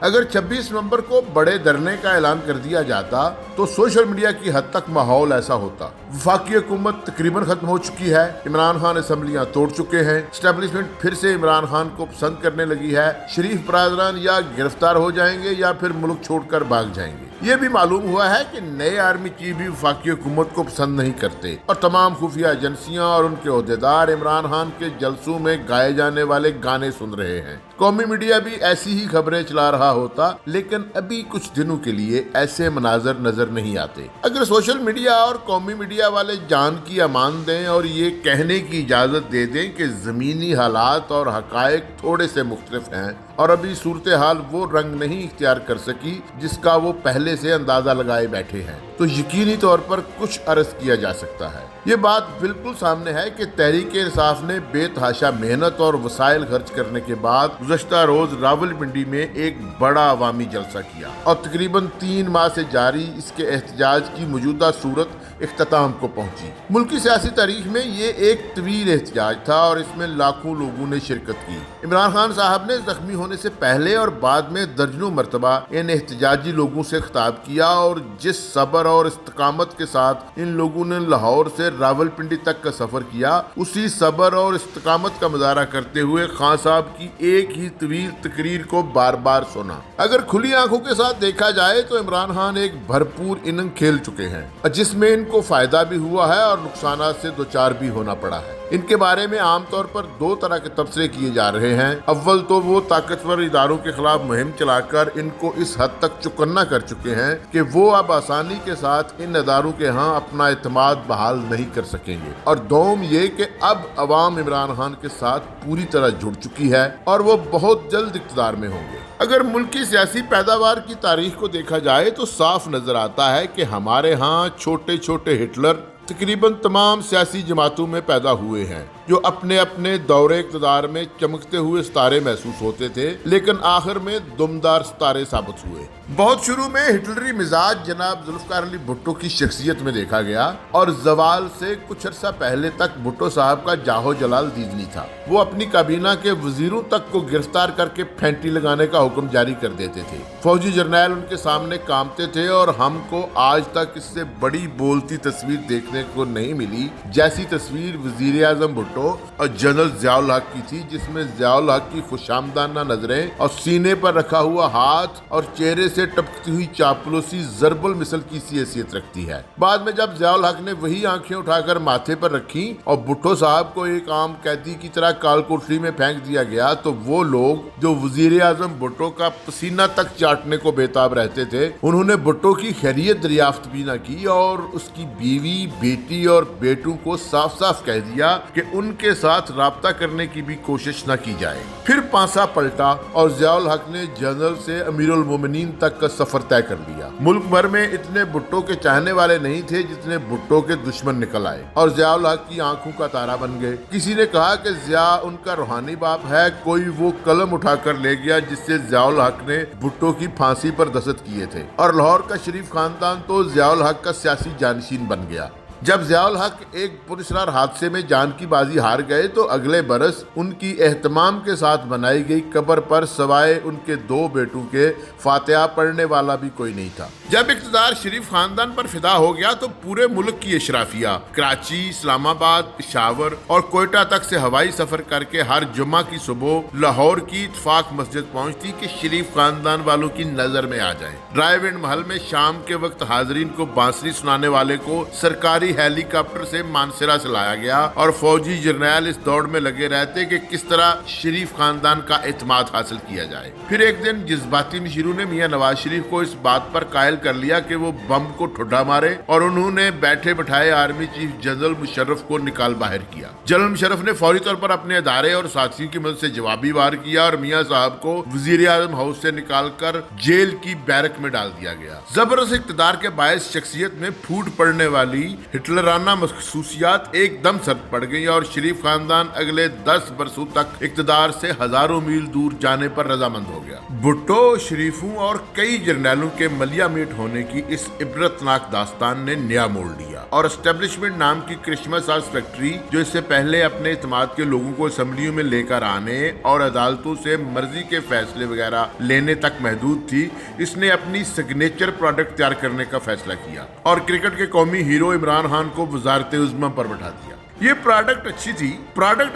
اگر 26 نومبر کو بڑے دھرنے کا اعلان کر دیا جاتا تو سوشل میڈیا کی حد تک ماحول ایسا ہوتا۔ وفاقی حکومت تقریباً ختم ہو چکی ہے، عمران خان اسمبلیاں توڑ چکے ہیں، اسٹیبلشمنٹ پھر سے عمران خان کو پسند کرنے لگی ہے، شریف برادران یا گرفتار ہو جائیں گے یا پھر ملک چھوڑ کر بھاگ جائیں گے۔ یہ بھی معلوم ہوا ہے کہ نئے آرمی چیف بھی وفاقی حکومت کو پسند نہیں کرتے اور تمام خفیہ ایجنسیاں اور ان کے عہدیدار عمران خان کے جلسوں میں گائے جانے والے گانے سن رہے ہیں۔ قومی میڈیا بھی ایسی ہی خبریں چلا رہا ہوتا، لیکن ابھی کچھ دنوں کے لیے ایسے مناظر نظر نہیں آتے۔ اگر سوشل میڈیا اور قومی میڈیا والے جان کی امان دیں اور یہ کہنے کی اجازت دے دیں کہ زمینی حالات اور حقائق تھوڑے سے مختلف ہیں اور ابھی صورتحال وہ رنگ نہیں اختیار کر سکی جس کا وہ پہلے سے اندازہ لگائے بیٹھے ہیں، تو یقینی طور پر کچھ عرض کیا جا سکتا ہے۔ یہ بات بالکل سامنے ہے کہ تحریک انصاف نے بے تحاشا محنت اور وسائل خرچ کرنے کے بعد گزشتہ روز راولپنڈی میں ایک بڑا عوامی جلسہ کیا اور تقریباً 3 ماہ سے جاری اس کے احتجاج کی موجودہ صورت اختتام کو پہنچی۔ ملکی سیاسی تاریخ میں یہ ایک طویل احتجاج تھا اور اس میں لاکھوں لوگوں نے شرکت کی۔ عمران خان صاحب نے زخمی ہونے سے پہلے اور بعد میں درجنوں مرتبہ ان احتجاجی لوگوں سے خطاب کیا اور جس صبر اور استقامت کے ساتھ ان لوگوں نے لاہور سے راولپنڈی تک کا سفر کیا، اسی صبر اور استقامت کا مظاہرہ کرتے ہوئے خان صاحب کی ایک ہی طویل تقریر کو بار بار سنا۔ اگر کھلی آنکھوں کے ساتھ دیکھا جائے تو عمران خان ایک بھرپور اننگ کھیل چکے ہیں جس میں ان کو فائدہ بھی ہوا ہے اور نقصانات سے دوچار بھی ہونا پڑا ہے۔ ان کے بارے میں عام طور پر 2 طرح کے تبصرے کیے جا رہے ہیں۔ اول تو وہ طاقتور اداروں کے خلاف مہم چلا کر ان کو اس حد تک چکنا کر چکے ہیں کہ وہ اب آسانی کے ساتھ ان اداروں کے ہاں اپنا اعتماد بحال نہیں کر سکیں گے، اور دوم یہ کہ اب عوام عمران خان کے ساتھ پوری طرح جڑ چکی ہے اور وہ بہت جلد اقتدار میں ہوں گے۔ اگر ملک کی سیاسی پیداوار کی تاریخ کو دیکھا جائے تو صاف نظر آتا ہے کہ ہمارے ہاں چھوٹے چھوٹے ہٹلر تقریباً تمام سیاسی جماعتوں میں پیدا ہوئے ہیں جو اپنے اپنے دور اقتدار میں چمکتے ہوئے ستارے محسوس ہوتے تھے، لیکن آخر میں دمدار ستارے ثابت ہوئے۔ بہت شروع میں ہٹلری مزاج جناب ذوالفقار علی بھٹو کی شخصیت میں دیکھا گیا اور زوال سے کچھ عرصہ پہلے تک بھٹو صاحب کا جاہو جلال دیدنی تھا۔ وہ اپنی کابینہ کے وزیروں تک کو گرفتار کر کے پھینٹی لگانے کا حکم جاری کر دیتے تھے۔ فوجی جرنیل ان کے سامنے کامتے تھے اور ہم کو آج تک اس سے بڑی بولتی تصویر دیکھنے کو نہیں ملی جیسی تصویر وزیر اعظم بھٹو اور جنرل ضیاء الحق کی تھی، جس میں ضیاء الحق کی خوشامدانہ نظریں اور سینے پر رکھا ہوا ہاتھ اور چہرے سے ٹپکتی ہوئی چاپلوسی ضرب المثل کی سی حیثیت رکھتی ہے۔ بعد میں جب ضیاء الحق نے وہی آنکھیں اٹھا کر ماتھے پر رکھی اور بھٹو صاحب کو ایک عام قیدی کی طرح کال کوٹری میں پھینک دیا گیا تو وہ لوگ جو وزیر اعظم بھٹو کا پسینہ تک چاٹنے کو بےتاب رہتے تھے، انہوں نے بھٹو کی خیریت دریافت بھی نہ کی اور اس کی بیوی، بیٹی اور بیٹوں کو صاف صاف کہہ دیا کہ ان کے ساتھ رابطہ کرنے کی بھی کوشش نہ کی جائے۔ پھر پانسا پلٹا اور ضیاء الحق نے جنرل سے امیر المومنین تک کا سفر طے کر لیا۔ ملک بھر میں اتنے بھٹو کے چاہنے والے نہیں تھے جتنے بھٹو کے دشمن نکل آئے اور ضیاء الحق کی آنکھوں کا تارا بن گئے۔ کسی نے کہا کہ ضیاء ان کا روحانی باپ ہے، کوئی وہ قلم اٹھا کر لے گیا جس سے ضیاء الحق نے بھٹو کی پھانسی پر دستخط کیے تھے، اور لاہور کا شریف خاندان تو ضیاء الحق کا سیاسی جانشین بن گیا۔ جب ضیاء الحق ایک پراسرار حادثے میں جان کی بازی ہار گئے تو اگلے برس ان کی اہتمام کے ساتھ بنائی گئی قبر پر سوائے ان کے 2 بیٹوں کے فاتحہ پڑھنے والا بھی کوئی نہیں تھا۔ جب اقتدار شریف خاندان پر فدا ہو گیا تو پورے ملک کی اشرافیہ کراچی، اسلام آباد، پشاور اور کوئٹہ تک سے ہوائی سفر کر کے ہر جمعہ کی صبح لاہور کی اتفاق مسجد پہنچتی کہ شریف خاندان والوں کی نظر میں آ جائیں۔ ڈرائیو ان محل میں شام کے وقت حاضرین کو بانسری سنانے والے کو سرکاری ہیلی کاپٹر سے مانسرا سے لایا گیا اور فوجی جرنیل اس دوڑ میں لگے رہتے کہ کس طرح شریف خاندان کا اعتماد حاصل کیا جائے۔ پھر ایک دن جذباتی مشیروں نے میاں نواز شریف کو اس بات پر قائل کر لیا کہ وہ بم کو ٹھڈا مارے اور انہوں نے بیٹھے بٹھائے آرمی چیف جنرل مشرف کو نکال باہر کیا۔ جنرل مشرف نے فوری طور پر اپنے ادارے اور ساتھیوں کی مدد سے جوابی وار کیا اور میاں صاحب کو وزیر اعظم ہاؤس سے نکال کر جیل کی بیرک میں ڈال دیا گیا۔ زبردست اقتدار کے باعث شخصیت میں پھوٹ پڑنے والی हिटलराना मखसूसियात एकदम सर्द पड़ गई और शरीफ खानदान अगले 10 बरसों तक इक़्तिदार से हजारों मील दूर जाने पर रजामंद हो गया। भुट्टो, शरीफों और कई जर्नैलों के मलिया मीट होने की इस इबरतनाक दास्तान ने नया मोड़ लिया और एस्टेब्लिशमेंट नाम की करिश्मा साज फैक्ट्री, जो इससे पहले अपने इत्मीनान के लोगों को असेंबलियों में लेकर आने और अदालतों से मर्जी के फैसले वगैरह लेने तक महदूद थी, इसने अपनी सिग्नेचर प्रोडक्ट तैयार करने का फैसला किया और क्रिकेट के कौमी हीरो इमरान खान को वजारत उज़्मा पर बैठा दिया। ये प्रोडक्ट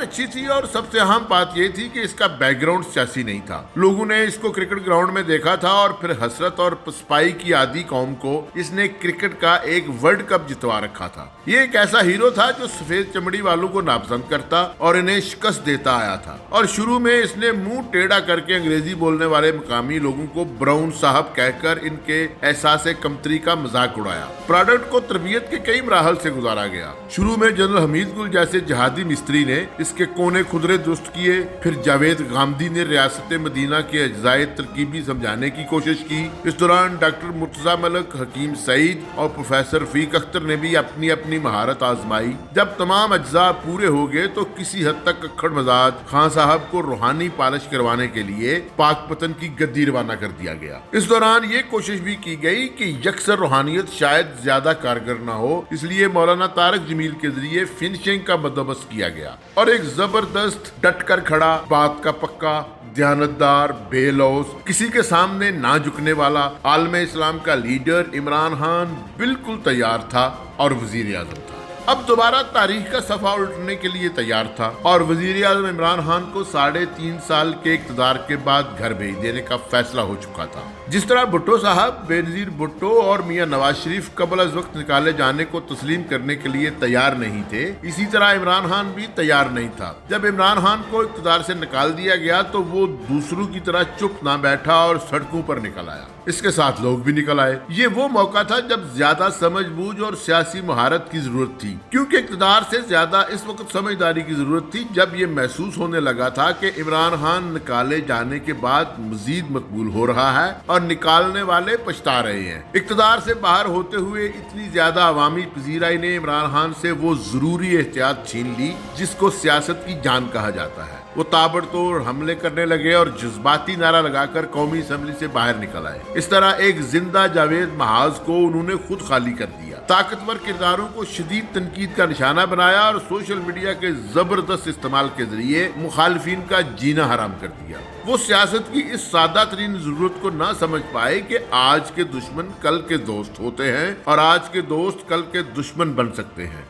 अच्छी थी और सबसे अहम बात ये थी कि इसका बैकग्राउंड सियासी नहीं था। लोगों ने इसको क्रिकेट ग्राउंड में देखा था और फिर हसरत और पसपाई की आदी कौम को इसने क्रिकेट का एक वर्ल्ड कप जितवा रखा था। ये एक ऐसा हीरो था जो सफेद चमड़ी वालों को नापसंद करता और इन्हें शिकस्त देता आया था और शुरू में इसने मुंह टेढ़ा करके अंग्रेजी बोलने वाले मकामी लोगों को ब्राउन साहब कहकर इनके एहसास कमतरी का मजाक उड़ाया। प्रोडक्ट को तरबियत के कई मराहल से गुजारा गया। शुरू में जनरल हमीद गुल जैसे जहादी मिस्त्री ने इसके कोने खुदरे दुरुस्त किए, फिर जावेद गामदी ने रियासत मदीना के अज्जाए तरकीबी समझाने की कोशिश की। इस दौरान डॉक्टर मुर्तजा मलिक, हकीम सईद और प्रोफेसर रफीक अख्तर ने भी अपनी अपनी महारत आजमाई। जब तमाम अज्जा पूरे हो गए तो किसी हद तक अक्खड़ मजाज खान साहब को रूहानी पालिश करवाने के लिए पाक पतन की गद्दी रवाना कर दिया गया। इस दौरान ये कोशिश भी की गई कि यकसर रूहानियत शायद ज्यादा कारगर न हो, इसलिए मौलाना तारक जमील के जरिए फिनिशिंग का बंदोबस्त किया गया और एक जबरदस्त डट कर खड़ा, बात का पक्का, दयानतदार, बेलौस, किसी के सामने ना झुकने वाला आलमे इस्लाम का लीडर इमरान खान बिल्कुल तैयार था और वजीर आजम था। अब दोबारा तारीख का सफा उल्टने के लिए तैयार था और वजीर आजम इमरान खान को 3.5 साल के इक़्तिदार के बाद घर भेज देने का फैसला हो चुका था। जिस तरह भुट्टो साहब, बेनजीर भुट्टो और मियां नवाज शरीफ कबल अज़ वक्त निकाले जाने को तस्लीम करने के लिए तैयार नहीं थे, इसी तरह इमरान खान भी तैयार नहीं था। जब इमरान खान को इक़्तिदार से निकाल दिया गया तो वो दूसरों की तरह चुप ना बैठा और सड़कों पर निकल आया। इसके साथ लोग भी निकल आए। ये वो मौका था जब ज्यादा समझबूझ और सियासी महारत की जरूरत थी, क्योंकि इक़्तिदार से ज्यादा इस वक्त समझदारी की जरूरत थी। जब ये महसूस होने लगा था कि इमरान खान निकाले जाने के बाद मजीद मकबूल हो रहा है और निकालने वाले पछता रहे हैं। इक़्तिदार से बाहर होते हुए इतनी ज्यादा अवामी पजीराई ने इमरान खान से वो जरूरी एहतियात छीन ली जिसको सियासत की जान कहा जाता है। वो ताबड़तोड़ हमले करने लगे और जज्बाती नारा लगाकर कौमी असेंबली से बाहर निकल आए। इस तरह एक जिंदा जावेद महाज को उन्होंने खुद खाली कर दिया, ताकतवर किरदारों को शदीद तनकीद का निशाना बनाया और सोशल मीडिया के जबरदस्त इस्तेमाल के जरिए मुखालिफिन का जीना हराम कर दिया। वो सियासत की इस सादा तरीन जरूरत को ना समझ पाए कि आज के दुश्मन कल के दोस्त होते हैं और आज के दोस्त कल के दुश्मन बन सकते हैं।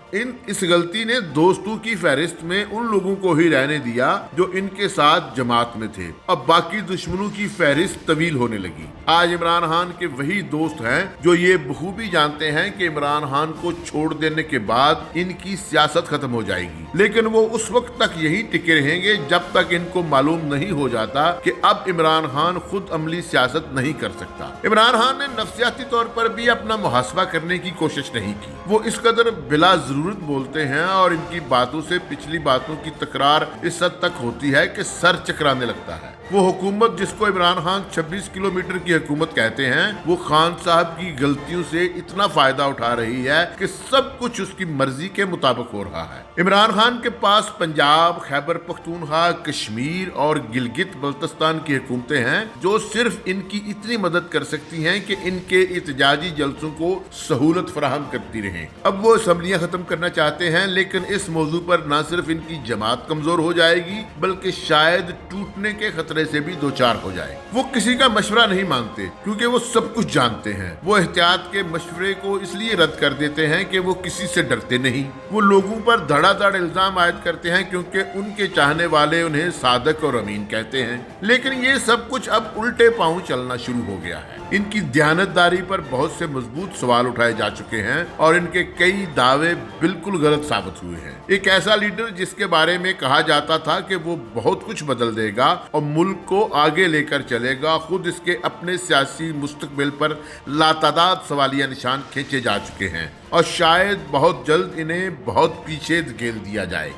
इस गलती ने दोस्तों की फहरिस्त में उन लोगों को ही रहने दिया जो इनके साथ जमात में थे। अब बाकी दुश्मनों की फहरिस्त तवील होने लगी। आज इमरान खान के वही दोस्त हैं जो ये बखूबी जानते हैं कि इमरान खान को छोड़ देने के बाद इनकी सियासत खत्म हो जाएगी, लेकिन वो उस वक्त तक यही टिके रहेंगे जब तक इनको मालूम नहीं हो जाता कि अब इमरान खान खुद अमली सियासत नहीं कर सकता। इमरान खान ने नफ्सियाती तौर पर भी अपना मुहासबा करने की कोशिश नहीं की। वो इस कदर बिला जरूरत बोलते हैं और इनकी बातों से पिछली बातों की तकरार इस हद तक होती है कि सर चकराने लगता है। वो हुकूमत जिसको इमरान खान 26 किलोमीटर की हुकूमत कहते हैं, वो खान साहब की गलतियों से इतना फायदा उठा रही है कि सब कुछ उसकी मर्जी के मुताबिक हो रहा है। इमरान खान के पास पंजाब, खैबर पख्तूनख्वा, कश्मीर और गिलगित बल्तिस्तान की हुकूमतें हैं जो सिर्फ इनकी इतनी मदद कर सकती हैं कि इनके एहतजाजी जलसों को सहूलत फराहम करती रहें। अब वो असम्बलियां खत्म करना चाहते हैं, लेकिन इस मौजू पर न सिर्फ इनकी जमात कमजोर हो जाएगी बल्कि शायद टूटने के खतरे से भी दो चार हो जाए। वो किसी का मशवरा नहीं मांगते क्योंकि वो सब कुछ जानते हैं। वो एहतियात के मशवरे को इसलिए रद्द कर देते हैं कि वो किसी से डरते नहीं। वो लोगों पर धड़ाधड़ इल्जाम आयद करते हैं क्योंकि उनके चाहने वाले उन्हें सादक और अमीन कहते हैं। लेकिन ये सब कुछ अब उल्टे पांव चलना शुरू हो गया है। इनकी दयानतदारी पर बहुत से मजबूत सवाल उठाए जा चुके हैं और इनके कई दावे बिल्कुल गलत साबित हुए हैं। एक ऐसा लीडर जिसके बारे में कहा जाता था कि वो बहुत कुछ बदल देगा और मुल्क को आगे लेकर चलेगा, खुद इसके अपने सियासी मुस्तकबिल पर लातादाद सवालिया निशान खींचे जा चुके हैं और शायद बहुत जल्द इन्हें बहुत पीछे धकेल दिया जाए।